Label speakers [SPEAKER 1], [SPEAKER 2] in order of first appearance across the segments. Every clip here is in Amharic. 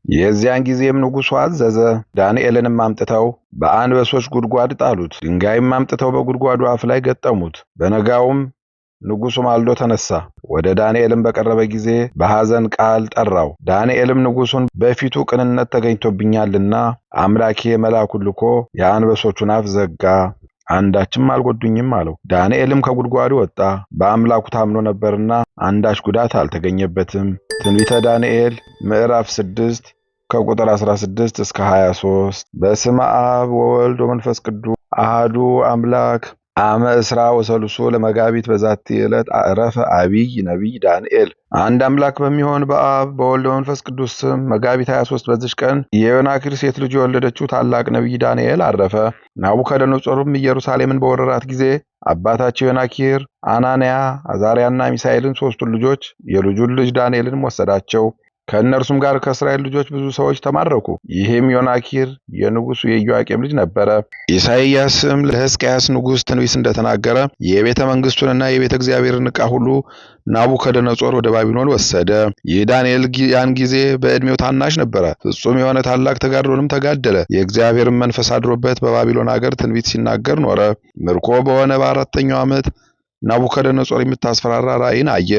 [SPEAKER 1] የዚያን ጊዜም ንጉሡ አዘዘ። ዳንኤልንም አምጥተው በአንበሶች ጉድጓድ ጣሉት። ድንጋይም አምጥተው በጉድጓዱ አፍ ላይ ገጠሙት። በነጋውም ንጉሡ ማልዶ ተነሳ። ወደ ዳንኤልም በቀረበ ጊዜ በሐዘን ቃል ጠራው። ዳንኤልም ንጉሡን በፊቱ ቅንነት ተገኝቶብኛልና አምላኬ መልአኩን ልኮ የአንበሶቹን አፍ ዘጋ፣ አንዳችም አልጎዱኝም አለው። ዳንኤልም ከጉድጓዱ ወጣ፣ በአምላኩ ታምኖ ነበርና አንዳች ጉዳት አልተገኘበትም። ትንቢተ ዳንኤል ምዕራፍ 6 ከቁጥር 16 እስከ 23። በስመ አብ ወወልድ ወመንፈስ ቅዱስ አሐዱ አምላክ አመ እስራ ወሰሉሱ ለመጋቢት በዛቲ ዕለት አረፈ አቢይ ነቢይ ዳንኤል። አንድ አምላክ በሚሆን በአብ በወልድ በመንፈስ ቅዱስ ስም መጋቢት 23 በዚች ቀን የዮናኪር ሴት ልጅ የወለደችው ታላቅ ነቢይ ዳንኤል አረፈ። ናቡከደነጾርም ኢየሩሳሌምን በወረራት ጊዜ አባታቸው ዮናኪር አናንያ፣ አዛርያና ሚሳኤልን ሦስቱን ልጆች የልጁን ልጅ ዳንኤልንም ወሰዳቸው። ከእነርሱም ጋር ከእስራኤል ልጆች ብዙ ሰዎች ተማረኩ። ይህም ዮናኪር የንጉሡ የኢዮአቄም ልጅ ነበረ። ኢሳይያስም ለሕዝቅያስ ንጉሥ ትንቢት እንደተናገረ የቤተ መንግሥቱንና የቤተ እግዚአብሔርን ዕቃ ሁሉ ናቡከደነጾር ወደ ባቢሎን ወሰደ። ይህ ዳንኤል ያን ጊዜ በዕድሜው ታናሽ ነበረ። ፍጹም የሆነ ታላቅ ተጋድሎንም ተጋደለ። የእግዚአብሔርን መንፈስ አድሮበት በባቢሎን አገር ትንቢት ሲናገር ኖረ። ምርኮ በሆነ በአራተኛው ዓመት ናቡከደነጾር የምታስፈራራ ራእይን አየ።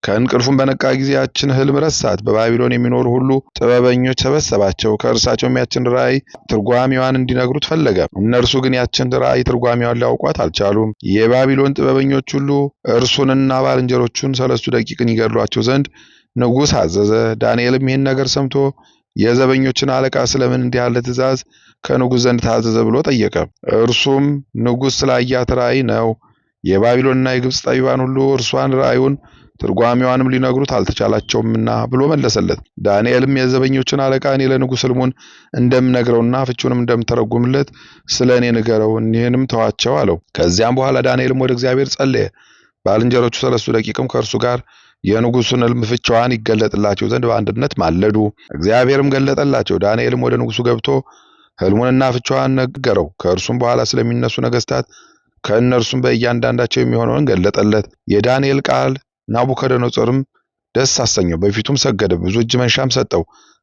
[SPEAKER 1] ከእንቅልፉም በነቃ ጊዜ ያችን ሕልም ረሳት። በባቢሎን የሚኖሩ ሁሉ ጥበበኞች ሰበሰባቸው። ከእርሳቸውም ያችን ራእይ ትርጓሜዋን እንዲነግሩት ፈለገ። እነርሱ ግን ያችን ራእይ ትርጓሜዋን ሊያውቋት አልቻሉም። የባቢሎን ጥበበኞች ሁሉ እርሱንና ባልንጀሮቹን 3 ደቂቅን ይገድሏቸው ዘንድ ንጉሥ አዘዘ። ዳንኤልም ይህን ነገር ሰምቶ የዘበኞችን አለቃ ስለምን እንዲህ ያለ ትእዛዝ ከንጉሥ ዘንድ ታዘዘ ብሎ ጠየቀ። እርሱም ንጉሥ ስላያት ራእይ ነው። የባቢሎንና የግብፅ ጠቢባን ሁሉ እርሷን ራእዩን ትርጓሜዋንም ሊነግሩት አልተቻላቸውምና ብሎ መለሰለት። ዳንኤልም የዘበኞችን አለቃ እኔ ለንጉሥ ሕልሙን እንደምነግረውና ፍቹንም እንደምተረጉምለት ስለ እኔ ንገረው፣ እኒህንም ተዋቸው አለው። ከዚያም በኋላ ዳንኤልም ወደ እግዚአብሔር ጸለየ። ባልንጀሮቹ 3 ደቂቅም ከእርሱ ጋር የንጉሡን ሕልም ፍቻዋን ይገለጥላቸው ዘንድ በአንድነት ማለዱ። እግዚአብሔርም ገለጠላቸው። ዳንኤልም ወደ ንጉሡ ገብቶ ሕልሙንና ፍቻዋን ነገረው። ከእርሱም በኋላ ስለሚነሱ ነገሥታት ከእነርሱም በእያንዳንዳቸው የሚሆነውን ገለጠለት። የዳንኤል ቃል ናቡከደነጾርም ደስ አሰኘው፣ በፊቱም ሰገደ፣ ብዙ እጅ መንሻም ሰጠው።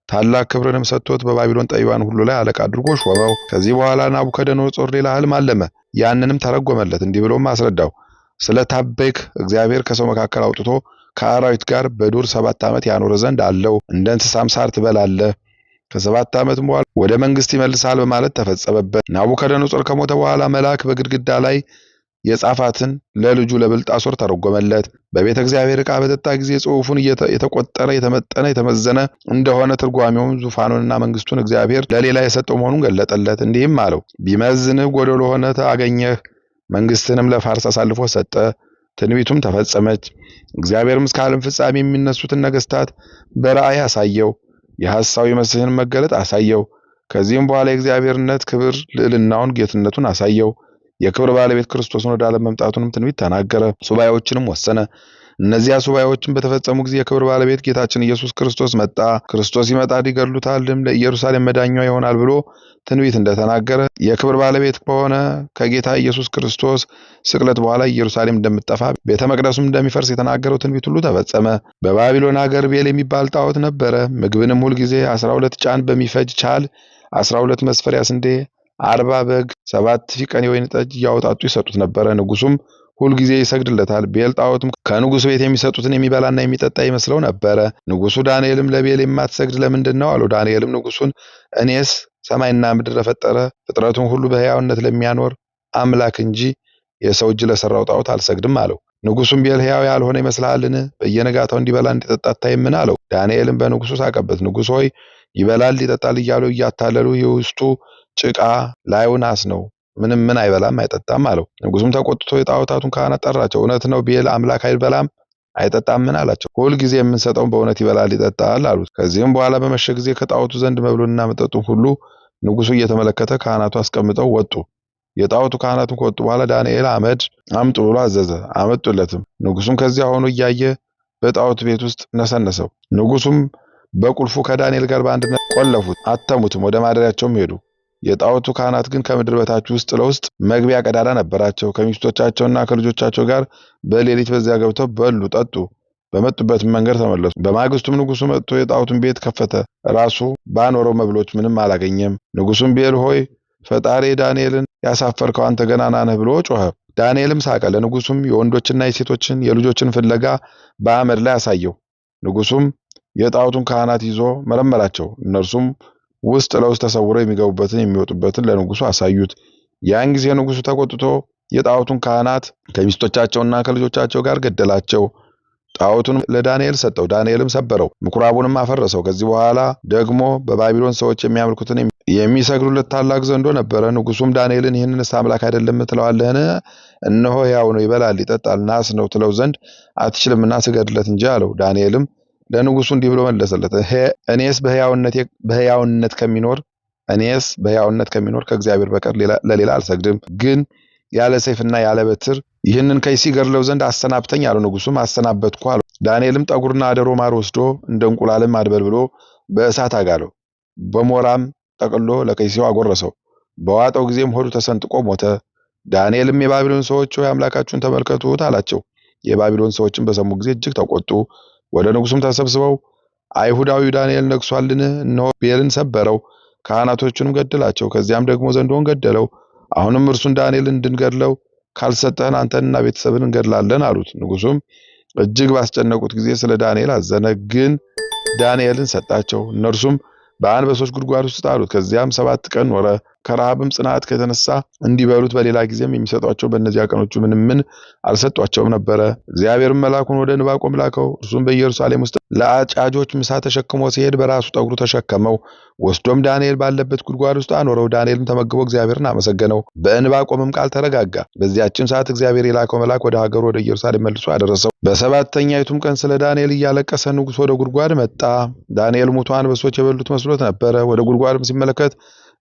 [SPEAKER 1] ታላቅ ክብርንም ሰጥቶት በባቢሎን ጠቢባን ሁሉ ላይ አለቃ አድርጎ ሾመው። ከዚህ በኋላ ናቡከደነጾር ሌላ ሕልም አለመ። ያንንም ተረጎመለት፣ እንዲህ ብሎም አስረዳው። ስለ ታበይክ እግዚአብሔር ከሰው መካከል አውጥቶ ከአራዊት ጋር በዱር 7 ዓመት ያኖረ ዘንድ አለው። እንደ እንስሳም ሳር ትበላለህ። ከ7 ዓመትም በኋላ ወደ መንግስት ይመልሳል በማለት ተፈጸመበት። ናቡከደነጾር ከሞተ በኋላ መልአክ በግድግዳ ላይ የጻፋትን ለልጁ ለብልጣሶር ተረጎመለት። በቤተ እግዚአብሔር ዕቃ በጠጣ ጊዜ ጽሑፉን የተቆጠረ የተመጠነ የተመዘነ እንደሆነ ትርጓሜውም ዙፋኑንና መንግስቱን እግዚአብሔር ለሌላ የሰጠው መሆኑን ገለጠለት። እንዲህም አለው፣ ቢመዝንህ ጎደሎ ሆነ አገኘህ፣ መንግስትንም ለፋርስ አሳልፎ ሰጠ። ትንቢቱም ተፈጸመች። እግዚአብሔርም እስከ ዓለም ፍጻሜ የሚነሱትን ነገስታት በራእይ አሳየው፣ የሐሳዊ መሲሕን መገለጥ አሳየው። ከዚህም በኋላ የእግዚአብሔርነት ክብር ልዕልናውን ጌትነቱን አሳየው። የክብር ባለቤት ክርስቶስን ወደ ዓለም መምጣቱንም ትንቢት ተናገረ። ሱባኤዎችንም ወሰነ። እነዚያ ሱባኤዎችን በተፈጸሙ ጊዜ የክብር ባለቤት ጌታችን ኢየሱስ ክርስቶስ መጣ። ክርስቶስ ይመጣል ይገድሉታልም፣ ለኢየሩሳሌም መዳኛዋ ይሆናል ብሎ ትንቢት እንደተናገረ የክብር ባለቤት ከሆነ ከጌታ ኢየሱስ ክርስቶስ ስቅለት በኋላ ኢየሩሳሌም እንደምትጠፋ ቤተ መቅደሱም እንደሚፈርስ የተናገረው ትንቢት ሁሉ ተፈጸመ። በባቢሎን አገር ቤል የሚባል ጣዖት ነበረ። ምግብንም ሁልጊዜ 12 ጫን በሚፈጅ ቻል 12 መስፈሪያ ስንዴ 40 በግ 7 ፊቀን የወይን ጠጅ እያወጣጡ ይሰጡት ነበረ። ንጉሱም ሁልጊዜ ይሰግድለታል። ቤል ጣዖትም ከንጉሱ ቤት የሚሰጡትን የሚበላና የሚጠጣ ይመስለው ነበረ። ንጉሱ ዳንኤልም ለቤል የማትሰግድ ለምንድን ነው አለው። ዳንኤልም ንጉሱን እኔስ ሰማይና ምድር ለፈጠረ ፍጥረቱን ሁሉ በሕያውነት ለሚያኖር አምላክ እንጂ የሰው እጅ ለሰራው ጣዖት አልሰግድም አለው። ንጉሱም ቤል ሕያው ያልሆነ ይመስልሃልን? በየነጋታው እንዲበላ እንዲጠጣ አታይምን አለው። ዳንኤልም በንጉሱ ሳቀበት። ንጉሥ ሆይ ይበላል ይጠጣል እያሉ እያታለሉ የውስጡ ጭቃ ላዩ ናስ ነው፣ ምን አይበላም አይጠጣም አለው። ንጉሱም ተቆጥቶ የጣዖታቱን ካህናት ጠራቸው። እውነት ነው ቤል አምላክ አይበላም አይጠጣም ምን አላቸው። ሁል ጊዜ የምንሰጠውን በእውነት ይበላል ይጠጣል አሉት። ከዚህም በኋላ በመሸ ጊዜ ከጣዖቱ ዘንድ መብሉንና መጠጡን ሁሉ ንጉሱ እየተመለከተ ካህናቱ አስቀምጠው ወጡ። የጣዖቱ ካህናቱን ከወጡ በኋላ ዳንኤል አመድ አምጡ ብሎ አዘዘ። አመጡለትም። ንጉሱም ከዚያ ሆኖ እያየ በጣዖቱ ቤት ውስጥ ነሰነሰው። ንጉሱም በቁልፉ ከዳንኤል ጋር በአንድነት ቆለፉት፣ አተሙትም፣ ወደ ማደሪያቸውም ሄዱ። የጣዖቱ ካህናት ግን ከምድር በታች ውስጥ ለውስጥ መግቢያ ቀዳዳ ነበራቸው። ከሚስቶቻቸውና ከልጆቻቸው ጋር በሌሊት በዚያ ገብተው በሉ ጠጡ። በመጡበት መንገድ ተመለሱ። በማግስቱም ንጉሡ መጥቶ የጣዖቱን ቤት ከፈተ። ራሱ ባኖረው መብሎች ምንም አላገኘም። ንጉሡም ቤል ሆይ ፈጣሪ ዳንኤልን ያሳፈርከው አንተ ገናና ነህ ብሎ ጮኸ። ዳንኤልም ሳቀ። ለንጉሡም የወንዶችና የሴቶችን የልጆችን ፍለጋ በአመድ ላይ አሳየው። ንጉሡም የጣዖቱን ካህናት ይዞ መረመራቸው። እነርሱም ውስጥ ለውስጥ ተሰውረው የሚገቡበትን የሚወጡበትን ለንጉሡ አሳዩት። ያን ጊዜ ንጉሡ ተቆጥቶ የጣዖቱን ካህናት ከሚስቶቻቸውና ከልጆቻቸው ጋር ገደላቸው። ጣዖቱን ለዳንኤል ሰጠው። ዳንኤልም ሰበረው፣ ምኩራቡንም አፈረሰው። ከዚህ በኋላ ደግሞ በባቢሎን ሰዎች የሚያመልኩትን የሚሰግዱለት ታላቅ ዘንዶ ነበረ። ንጉሡም ዳንኤልን ይህንንስ አምላክ አይደለም ትለዋለህን? እነሆ ሕያው ነው፣ ይበላል ይጠጣል፣ ናስ ነው ትለው ዘንድ አትችልምና ስገድለት እንጂ አለው። ዳንኤልም ለንጉሡ እንዲህ ብሎ መለሰለት፣ እኔስ በሕያውነት ከሚኖር ከእግዚአብሔር በቀር ለሌላ አልሰግድም። ግን ያለ ሰይፍና ያለ በትር ይህንን ከይሲ ገድለው ዘንድ አሰናብተኝ አለው። ንጉሡም አሰናበትኩ አለው። ዳንኤልም ጠጉርና አደሮ ማር ወስዶ እንደ እንቁላልም አድበልብሎ በእሳት አጋለው፣ በሞራም ጠቅሎ ለከይሲው አጎረሰው። በዋጠው ጊዜም ሆዱ ተሰንጥቆ ሞተ። ዳንኤልም የባቢሎን ሰዎች ሆይ አምላካችሁን ተመልከቱት አላቸው። የባቢሎን ሰዎችም በሰሙ ጊዜ እጅግ ተቆጡ። ወደ ንጉሡም ተሰብስበው አይሁዳዊው ዳንኤል ነግሷልን? እነሆ ቤልን ሰበረው፣ ካህናቶቹንም ገደላቸው። ከዚያም ደግሞ ዘንዶውን ገደለው። አሁንም እርሱን ዳንኤልን እንድንገድለው ካልሰጠህን አንተንና ቤተሰብን እንገድላለን አሉት። ንጉሡም እጅግ ባስጨነቁት ጊዜ ስለ ዳንኤል አዘነ፣ ግን ዳንኤልን ሰጣቸው። እነርሱም በአንበሶች ጉድጓድ ውስጥ ጣሉት። ከዚያም 7 ቀን ኖረ። ከረሃብም ጽናት ከተነሳ እንዲበሉት በሌላ ጊዜም የሚሰጧቸው በእነዚያ ቀኖቹ ምን አልሰጧቸውም ነበረ። እግዚአብሔርም መልአኩን ወደ ዕንባቆም ላከው። እርሱም በኢየሩሳሌም ውስጥ ለአጫጆች ምሳ ተሸክሞ ሲሄድ በራሱ ጠጉሩ ተሸከመው፣ ወስዶም ዳንኤል ባለበት ጉድጓድ ውስጥ አኖረው። ዳንኤልም ተመግቦ እግዚአብሔርን አመሰገነው። በዕንባቆምም ቃል ተረጋጋ። በዚያችን ሰዓት እግዚአብሔር የላከው መልአክ ወደ ሀገሩ ወደ ኢየሩሳሌም መልሶ አደረሰው። በሰባተኛይቱም ቀን ስለ ዳንኤል እያለቀሰ ንጉሥ ወደ ጉድጓድ መጣ። ዳንኤል ሙቶ አንበሶች የበሉት መስሎት ነበረ። ወደ ጉድጓድም ሲመለከት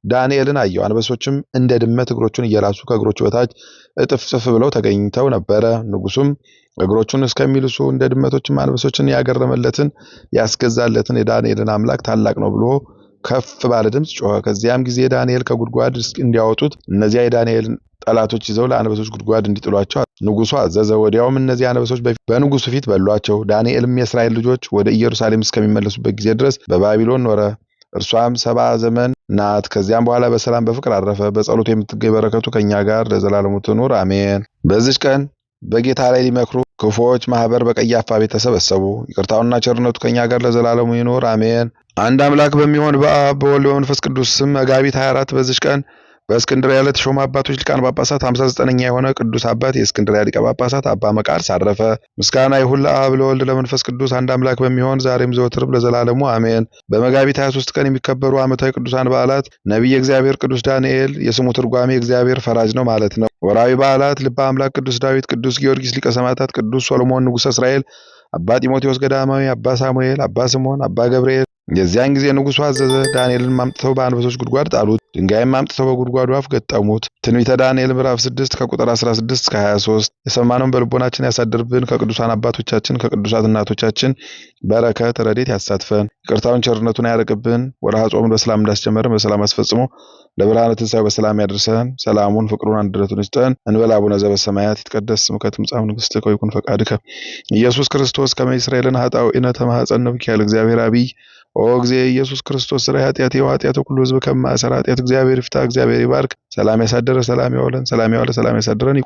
[SPEAKER 1] ዳንኤልን አየው። አንበሶችም እንደ ድመት እግሮቹን እየላሱ ከእግሮቹ በታች እጥፍጥፍ ብለው ተገኝተው ነበረ። ንጉሡም እግሮቹን እስከሚልሱ እንደ ድመቶችም አንበሶችን ያገረመለትን ያስገዛለትን የዳንኤልን አምላክ ታላቅ ነው ብሎ ከፍ ባለ ድምፅ ጮኸ። ከዚያም ጊዜ ዳንኤል ከጉድጓድ እንዲያወጡት እነዚያ የዳንኤልን ጠላቶች ይዘው ለአንበሶች ጉድጓድ እንዲጥሏቸው ንጉሡ አዘዘ። ወዲያውም እነዚህ አንበሶች በንጉሡ ፊት በሏቸው። ዳንኤልም የእስራኤል ልጆች ወደ ኢየሩሳሌም እስከሚመለሱበት ጊዜ ድረስ በባቢሎን ኖረ። እርሷም 70 ዘመን ናት። ከዚያም በኋላ በሰላም በፍቅር አረፈ። በጸሎቱ የምትገኝ በረከቱ ከኛ ጋር ለዘላለሙ ትኑር አሜን። በዚች ቀን በጌታ ላይ ሊመክሩ ክፉዎች ማህበር በቀያፋ ቤት ተሰበሰቡ። ይቅርታውና ቸርነቱ ከኛ ጋር ለዘላለሙ ይኑር አሜን። አንድ አምላክ በሚሆን በአብ በወልድ በመንፈስ ቅዱስ ስም መጋቢት 24 በዚች ቀን በእስክንድርያ ለተሾሙ አባቶች ሊቃነ ጳጳሳት 59ኛ የሆነ ቅዱስ አባት የእስክንድርያ ሊቀ ጳጳሳት አባ መቃርስ አረፈ። ምስጋና ይሁን ለአብ ለወልድ ለመንፈስ ቅዱስ አንድ አምላክ በሚሆን ዛሬም ዘወትርም ለዘላለሙ አሜን። በመጋቢት 23 ቀን የሚከበሩ ዓመታዊ ቅዱሳን በዓላት ነቢየ እግዚአብሔር ቅዱስ ዳንኤል፣ የስሙ ትርጓሜ እግዚአብሔር ፈራጅ ነው ማለት ነው። ወርኃዊ በዓላት ልበ አምላክ ቅዱስ ዳዊት፣ ቅዱስ ጊዮርጊስ ሊቀ ሰማዕታት፣ ቅዱስ ሶሎሞን ንጉሠ እስራኤል፣ አባ ጢሞቴዎስ ገዳማዊ፣ አባ ሳሙኤል፣ አባ ስምዖን፣ አባ ገብርኤል። የዚያን ጊዜ ንጉሡ አዘዘ። ዳንኤልን አምጥተው በአንበሶች ጉድጓድ ጣሉት። ድንጋይም አምጥተው በጉድጓዱ አፍ ገጠሙት። ትንቢተ ዳንኤል ምዕራፍ 6 ከቁጥር 16 እስከ 23። የሰማነውን በልቦናችን ያሳድርብን። ከቅዱሳን አባቶቻችን ከቅዱሳት እናቶቻችን በረከት ረድኤት ያሳትፈን። ይቅርታውን ቸርነቱን ያርቅብን። ወርኃ ጾምን በሰላም እንዳስጀመረን በሰላም አስፈጽሞ ለብርሃነ ትንሣኤው በሰላም ያድርሰን። ሰላሙን ፍቅሩን አንድነቱን ይስጠን። እንበል አቡነ ዘበሰማያት ይትቀደስ ስምከ ትምጻእ መንግሥትከ ወይኩን ፈቃድከ ኢየሱስ ክርስቶስ ከመ ይስረይልን ኃጣውኢነ ተማኅፀነ ብከ ያለ እግዚአብሔር አብይ ኦ እግዚእ ኢየሱስ ክርስቶስ ስለ ኃጢአት የኃጢአት ሁሉ ሕዝብ ከማሰር ኃጢአት እግዚአብሔር ይፍታ። እግዚአብሔር ይባርክ። ሰላም ያሳደረ ሰላም ያዋለን። ሰላም ያዋለ ሰላም ያሳደረን።